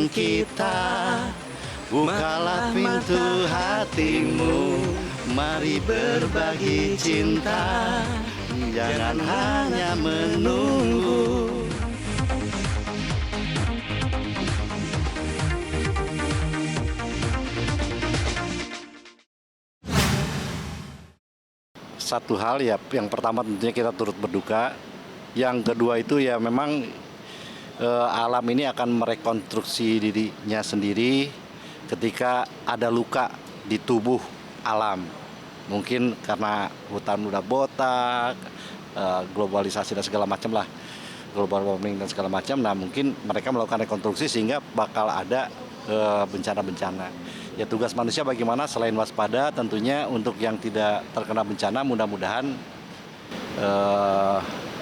tangan kita, bukalah pintu hatimu, mari berbagi cinta, jangan hanya menunggu. Satu hal ya, yang pertama tentunya kita turut berduka. Yang kedua itu ya memang alam ini akan merekonstruksi dirinya sendiri ketika ada luka di tubuh alam. Mungkin karena hutan udah botak, globalisasi dan segala macam lah, global warming dan segala macam. Nah mungkin mereka melakukan rekonstruksi sehingga bakal ada bencana-bencana. Ya tugas manusia bagaimana selain waspada tentunya untuk yang tidak terkena bencana mudah-mudahan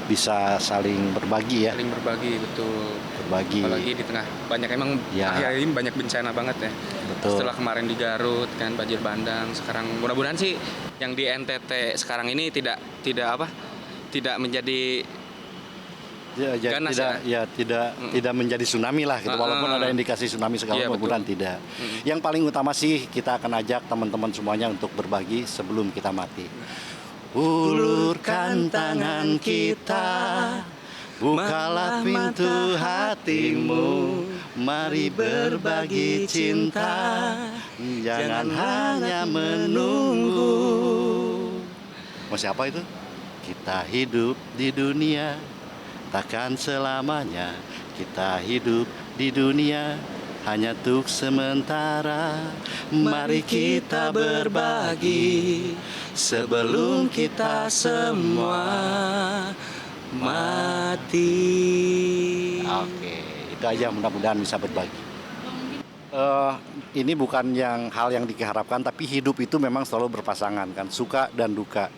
bisa saling berbagi ya. Saling berbagi, betul. Berbagi. Apalagi di tengah banyak emang ya. Akhir ini banyak bencana banget ya. Betul. Setelah kemarin di Garut kan banjir bandang, sekarang mudah-mudahan sih yang di NTT sekarang ini tidak menjadi ganas tidak menjadi tsunami lah gitu. Walaupun ada indikasi tsunami segala mudah-mudahan tidak. Yang paling utama sih kita akan ajak teman-teman semuanya untuk berbagi sebelum kita mati. Ulurkan tangan kita, bukalah pintu hatimu, mari berbagi cinta, jangan hanya menunggu. Mau siapa itu? Kita hidup di dunia takkan selamanya, kita hidup di dunia hanya untuk sementara. Mari kita berbagi sebelum kita semua mati. Oke, itu aja, mudah-mudahan bisa berbagi. Ini bukan hal yang diharapkan, tapi hidup itu memang selalu berpasangan kan, suka dan duka.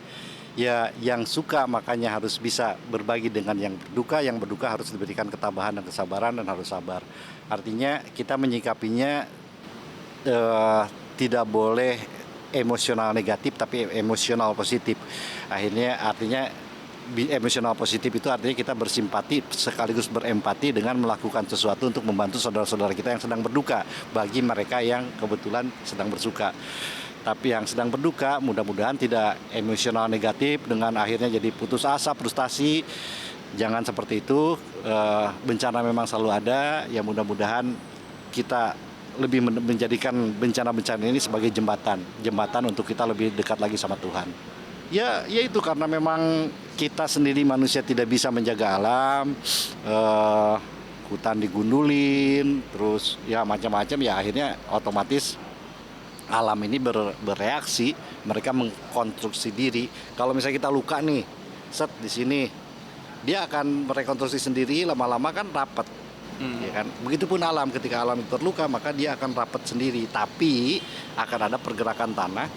Ya, yang suka makanya harus bisa berbagi dengan yang berduka harus diberikan ketabahan dan kesabaran dan harus sabar. Artinya kita menyikapinya tidak boleh emosional negatif tapi emosional positif. Artinya emosional positif itu artinya kita bersimpati sekaligus berempati dengan melakukan sesuatu untuk membantu saudara-saudara kita yang sedang berduka bagi mereka yang kebetulan sedang bersuka. Tapi yang sedang berduka mudah-mudahan tidak emosional negatif dengan akhirnya jadi putus asa, frustasi. Jangan seperti itu. Bencana memang selalu ada. Ya mudah-mudahan kita lebih menjadikan bencana-bencana ini sebagai jembatan untuk kita lebih dekat lagi sama Tuhan. Ya itu karena memang kita sendiri manusia tidak bisa menjaga alam. Hutan digundulin, terus ya macam-macam ya akhirnya otomatis alam ini bereaksi, mereka mengkonstruksi diri. Kalau misalnya kita luka nih, set di sini, dia akan merekonstruksi sendiri, lama-lama kan rapat. Ya kan? Begitupun alam, ketika alam terluka maka dia akan rapat sendiri. Tapi akan ada pergerakan tanah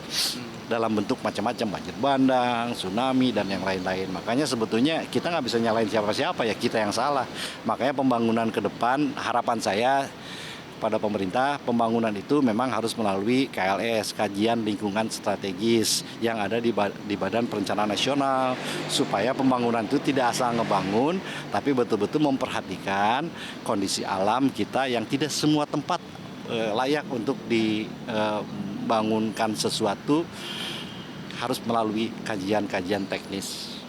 dalam bentuk macam-macam, banjir bandang, tsunami dan yang lain-lain. Makanya sebetulnya kita nggak bisa nyalain siapa-siapa, ya kita yang salah. Makanya pembangunan ke depan, harapan saya pada pemerintah, pembangunan itu memang harus melalui KLS, kajian lingkungan strategis yang ada di Badan Perencanaan Nasional, supaya pembangunan itu tidak asal ngebangun, tapi betul-betul memperhatikan kondisi alam kita yang tidak semua tempat layak untuk dibangunkan sesuatu, harus melalui kajian-kajian teknis.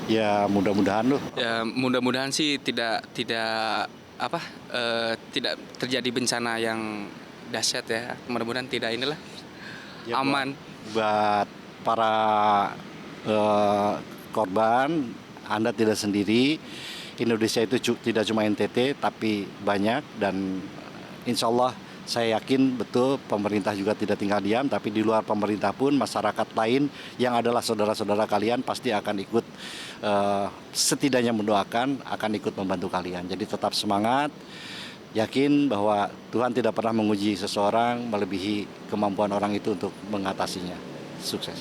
Ya mudah-mudahan loh. Ya mudah-mudahan sih tidak terjadi bencana yang dahsyat ya. Mudah-mudahan tidak ya, aman. Buat para korban, Anda tidak sendiri. Indonesia itu tidak cuma NTT tapi banyak, dan insya Allah saya yakin betul pemerintah juga tidak tinggal diam, tapi di luar pemerintah pun masyarakat lain yang adalah saudara-saudara kalian pasti akan ikut, setidaknya mendoakan, akan ikut membantu kalian. Jadi tetap semangat, yakin bahwa Tuhan tidak pernah menguji seseorang melebihi kemampuan orang itu untuk mengatasinya. Sukses.